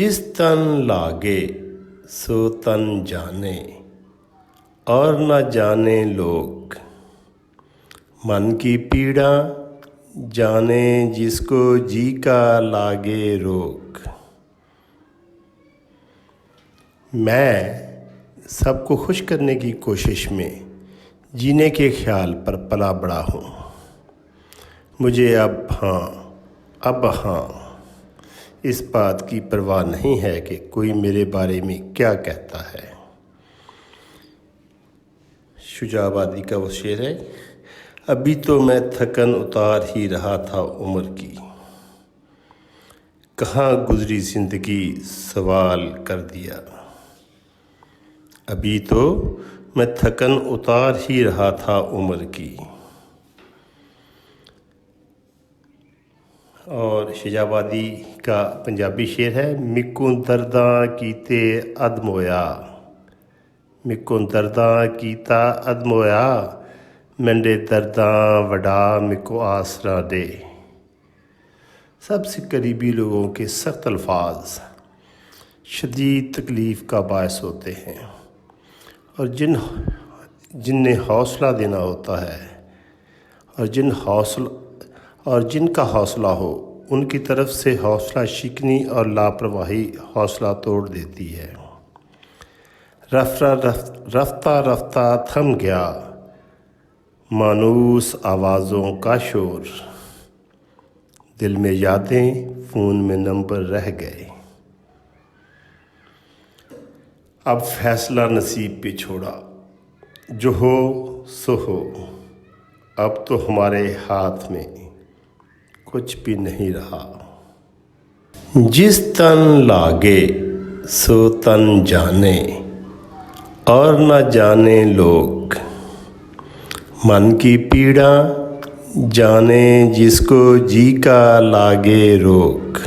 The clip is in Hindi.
जिस तन लागे सो तन जाने, और न जाने लोग। मन की पीड़ा जाने जिसको जी का लागे रोग। मैं सबको खुश करने की कोशिश में जीने के ख्याल पर पला बड़ा हूँ। मुझे अब हाँ इस बात की परवाह नहीं है कि कोई मेरे बारे में क्या कहता है। शुजाबादी का वो शेर है। अभी तो मैं थकन उतार ही रहा था उम्र की, कहाँ गुजरी ज़िंदगी सवाल कर दिया। अभी तो मैं थकन उतार ही रहा था उम्र की। और शुजाबादी का पंजाबी शेर है। मिक्कू दर्दां कीते अदमोया, मिक्कू दर्दां कीता अदमोया, मेंडे दर्दां वडा मिक्कू आसरा दे। सबसे करीबी लोगों के सख्त अल्फाज शदीद तकलीफ़ का बायस होते हैं, और जिन्हें हौसला देना होता है और जिनका हौसला हो, उनकी तरफ से हौसला शिकनी और लापरवाही हौसला तोड़ देती है। रफ्ता रफ्ता थम गया मानूस आवाज़ों का शोर, दिल में यादें फ़ोन में नंबर रह गए। अब फैसला नसीब पे छोड़ा, जो हो सो हो। अब तो हमारे हाथ में कुछ भी नहीं रहा। जिस तन लागे सो तन जाने, और न जाने लोग। मन की पीड़ा जाने जिसको जी का लागे रोग।